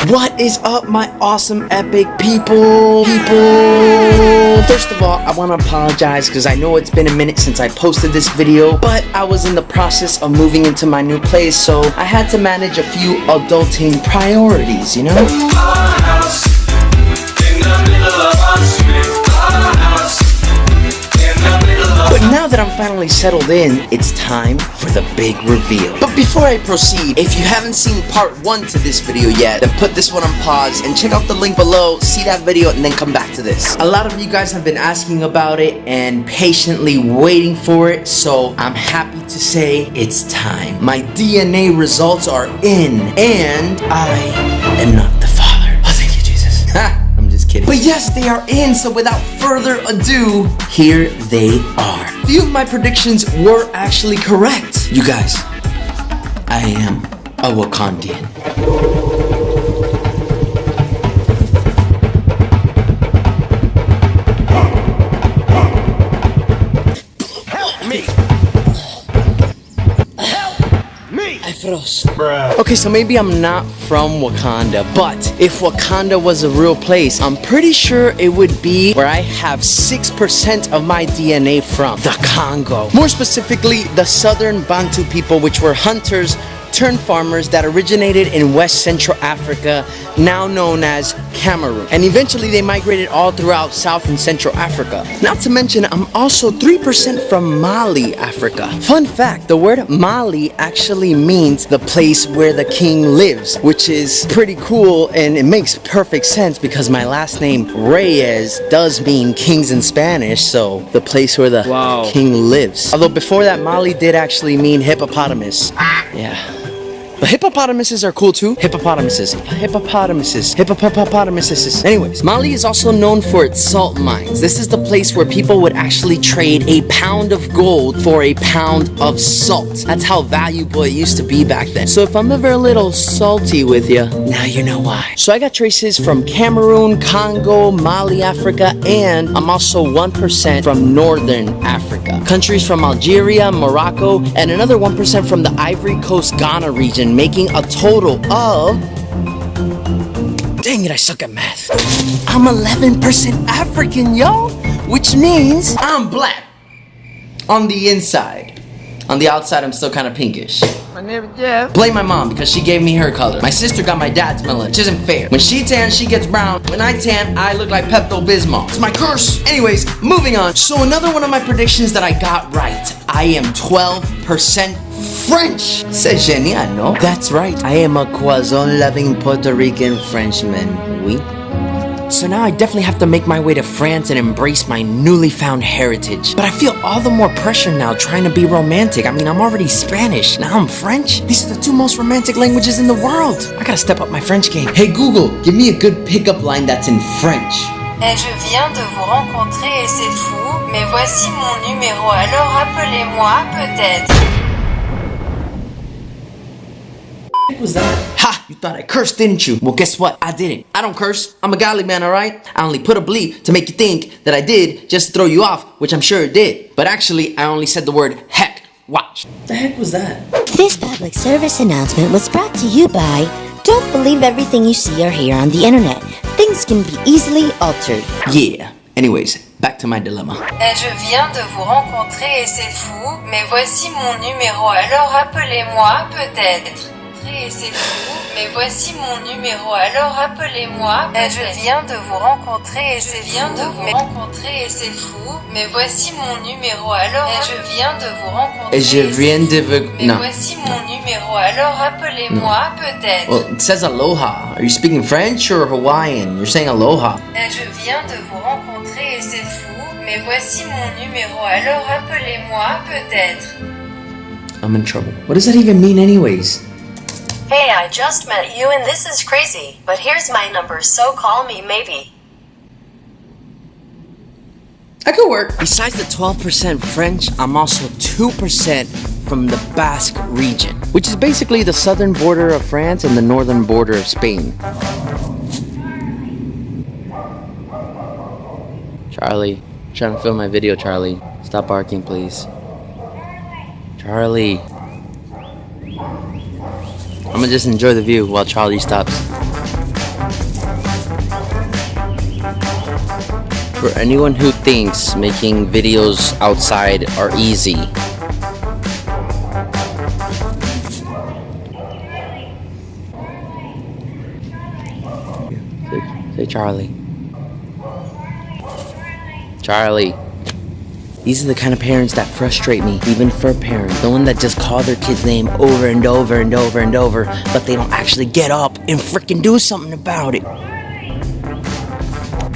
What is up, my awesome epic people? First of all, I want to apologize because I know it's been a minute since I posted this video, but I was in the process of moving into my new place, so I had to manage a few adulting priorities, you know? But now that I'm finally settled in, it's time for the big reveal. But before I proceed, if you haven't seen part 1 to this video yet, then put this one on pause and check out the link below, see that video, and then come back to this. A lot of you guys have been asking about it and patiently waiting for it, so I'm happy to say it's time. My DNA results are in, and I am not the father. Oh, thank you, Jesus. Ha! I'm just kidding. But yes, they are in, so without further ado, here they are. Few of my predictions were actually correct. You guys, I am a Wakandian. Help me! Help me! I froze. Bruh. Okay, so maybe I'm not from Wakanda, but if Wakanda was a real place, I'm pretty sure it would be where I have 6% of my DNA from, the Congo. More specifically, the southern Bantu people, which were hunters turned farmers that originated in West Central Africa, now known as Cameroon. And eventually they migrated all throughout South and Central Africa. Not to mention, I'm also 3% from Mali, Africa. Fun fact, the word Mali actually means the place where the king lives, which is pretty cool, and it makes perfect sense because my last name, Reyes, does mean kings in Spanish, so the place where the king lives. Although before that, Mali did actually mean hippopotamus. Yeah. But hippopotamuses are cool too. Hippopotamuses. Anyways, Mali is also known for its salt mines. This is the place where people would actually trade a pound of gold for a pound of salt. That's how valuable it used to be back then. So if I'm ever a little salty with you, now you know why. So I got traces from Cameroon, Congo, Mali, Africa, and I'm also 1% from Northern Africa. Countries from Algeria, Morocco, and another 1% from the Ivory Coast, Ghana region, making a total of... Dang it, I suck at math. I'm 11% African, yo! Which means I'm black on the inside. On the outside, I'm still kind of pinkish. My name is Jeff. Blame my mom because she gave me her color. My sister got my dad's melanin, which isn't fair. When she tan, she gets brown. When I tan, I look like Pepto-Bismol. It's my curse. Anyways, moving on. So another one of my predictions that I got right. I am 12% French. C'est génial, no? That's right. I am a croissant-loving Puerto Rican Frenchman. Oui. So now I definitely have to make my way to France and embrace my newly found heritage. But I feel all the more pressure now trying to be romantic. I mean, I'm already Spanish. Now I'm French. These are the 2 most romantic languages in the world. I gotta step up my French game. Hey Google, give me a good pickup line that's in French. Et je viens de vous rencontrer et c'est fou, mais voici mon numéro, alors appelez-moi peut-être. What was that? Ha! You thought I cursed, didn't you? Well, guess what? I didn't. I don't curse. I'm a godly man, alright? I only put a bleep to make you think that I did just to throw you off, which I'm sure it did. But actually, I only said the word heck. Watch. The heck was that? This public service announcement was brought to you by Don't believe everything you see or hear on the internet. Things can be easily altered. Yeah. Anyways, back to my dilemma. Et je viens de vous rencontrer et c'est fou, mais voici mon numéro, alors appelez-moi peut-être. Et c'est fou, mais voici mon numéro, alors appelez-moi. Et je viens de vous rencontrer et c'est fou, mais voici mon numéro, alors. Et je viens de vous rencontrer. Et je viens de vous... Mais voici mon numéro, alors appelez-moi peut-être. Well, it says aloha. Are you speaking French or Hawaiian? You're saying aloha. Et je viens de vous rencontrer et c'est fou, mais voici mon numéro, alors appelez-moi peut-être. I'm in trouble. What does that even mean anyways? Hey, I just met you and this is crazy, but here's my number, so call me maybe. I could work. Besides the 12% French, I'm also 2% from the Basque region, which is basically the southern border of France and the northern border of Spain. Charlie, I'm trying to film my video, Charlie. Stop barking, please. Charlie. I'm gonna just enjoy the view while Charlie stops. for anyone who thinks making videos outside are easy. Say Charlie. Charlie. These are the kind of parents that frustrate me, even for a parent. The one that just call their kid's name over and over and over and over, but they don't actually get up and freaking do something about it.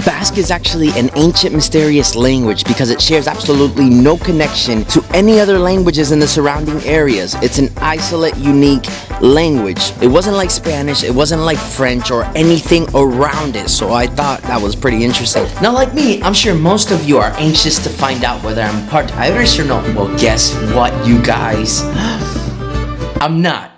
Basque is actually an ancient mysterious language because it shares absolutely no connection to any other languages in the surrounding areas. It's an isolate, unique language. It wasn't like Spanish, it wasn't like French or anything around it, so I thought that was pretty interesting. Now, like me, I'm sure most of you are anxious to find out whether I'm part Irish or not. Well, guess what, you guys? I'm not.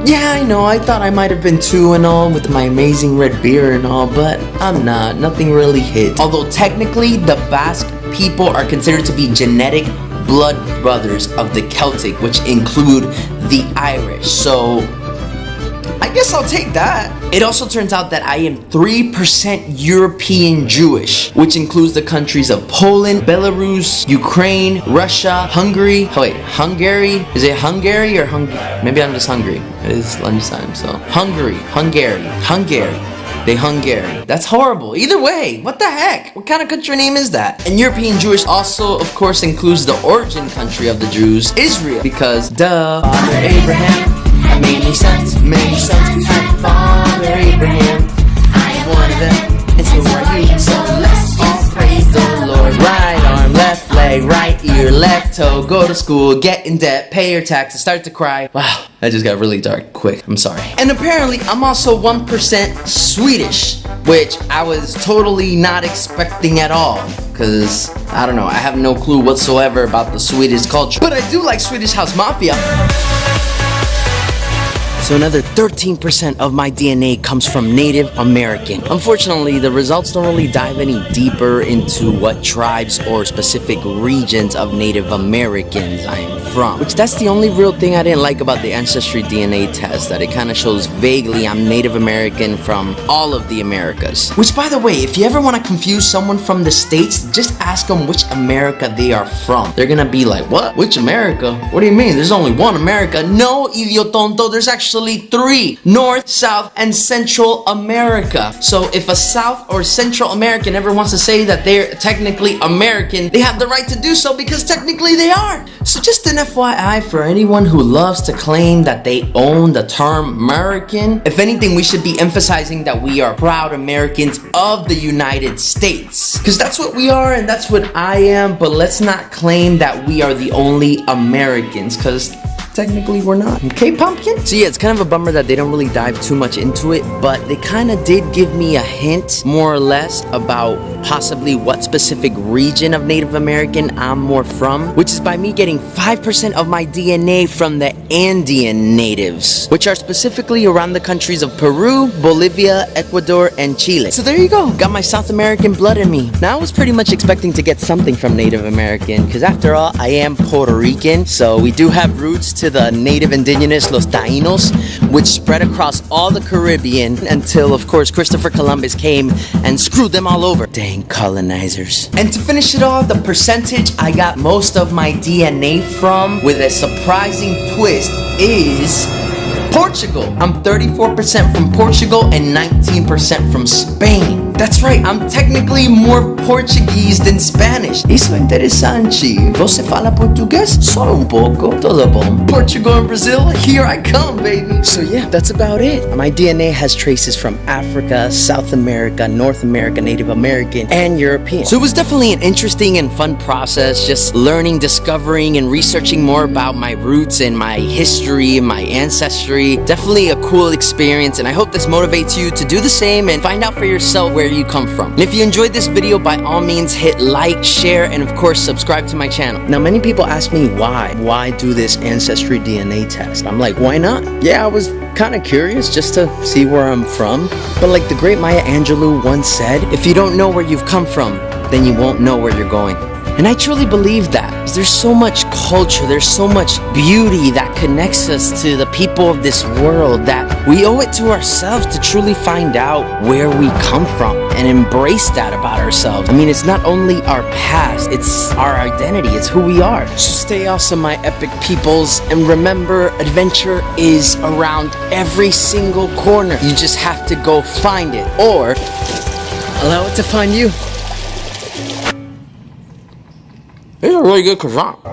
Yeah, I know, I thought I might have been too and all with my amazing red beer and all, but I'm not. Nothing really hit. Although technically, the Basque people are considered to be genetic blood brothers of the Celtic, which include the Irish. So, I guess I'll take that. It also turns out that I am 3% European Jewish, which includes the countries of Poland, Belarus, Ukraine, Russia, Hungary. Oh wait, Hungary? Is it Hungary or Hungary? Maybe I'm just hungry. It is lunchtime, so. Hungary. They Hungary. That's horrible. Either way, what the heck? What kind of country name is that? And European Jewish also, of course, includes the origin country of the Jews, Israel. Because, duh, Father Abraham had many sons had Father Abraham. I am one of them, and so are you. So let's all praise the Lord. Right arm, left leg, right ear, left toe. Go to school, get in debt, pay your taxes, start to cry. Wow, that just got really dark quick. I'm sorry. And apparently, I'm also 1% Swedish, which I was totally not expecting at all. Because, I don't know, I have no clue whatsoever about the Swedish culture. But I do like Swedish House Mafia. So another 13% of my DNA comes from Native American. Unfortunately, the results don't really dive any deeper into what tribes or specific regions of Native Americans I am from. Which that's the only real thing I didn't like about the Ancestry DNA test, that it kind of shows vaguely I'm Native American from all of the Americas. Which, by the way, if you ever want to confuse someone from the States, just ask them which America they are from. They're gonna be like, what? Which America? What do you mean? There's only one America. No, idiotonto, there's actually 3: North, South, and Central America. So if a South or Central American ever wants to say that they're technically American, they have the right to do so because technically they are. So just an FYI for anyone who loves to claim that they own the term American, if anything, we should be emphasizing that we are proud Americans of the United States. Because that's what we are and that's what I am, but let's not claim that we are the only Americans, because technically we're not. Okay, pumpkin? So yeah, it's kind of a bummer that they don't really dive too much into it, but they kind of did give me a hint, more or less, about possibly what specific region of Native American I'm more from, which is by me getting 5% of my DNA from the Andean natives, which are specifically around the countries of Peru, Bolivia, Ecuador, and Chile. So there you go, got my South American blood in me. Now I was pretty much expecting to get something from Native American, because after all, I am Puerto Rican, so we do have roots to the native indigenous, los Taínos, which spread across all the Caribbean until, of course, Christopher Columbus came and screwed them all over. Dang colonizers. And to finish it off, the percentage I got most of my DNA from, with a surprising twist, is Portugal. I'm 34% from Portugal and 19% from Spain. That's right, I'm technically more Portuguese than Spanish. Isso é interessante. Você fala português? Só pouco. Tudo bom. Portugal and Brazil, here I come, baby. So yeah, that's about it. My DNA has traces from Africa, South America, North America, Native American, and European. So it was definitely an interesting and fun process, just learning, discovering, and researching more about my roots and my history and my ancestry. Definitely a cool experience, and I hope this motivates you to do the same and find out for yourself where you come from. And if you enjoyed this video, by all means hit like, share, and of course subscribe to my channel. Now many people ask me why do this Ancestry DNA test? I'm like, why not? Yeah, I was kind of curious just to see where I'm from. But like the great Maya Angelou once said, if you don't know where you've come from, then you won't know where you're going. And I truly believe that. Because there's so much culture, there's so much beauty that connects us to the people of this world that we owe it to ourselves to truly find out where we come from and embrace that about ourselves. I mean, it's not only our past, it's our identity, it's who we are. So stay awesome, my epic peoples, and remember, adventure is around every single corner. You just have to go find it, or allow it to find you. It's a really good croissant.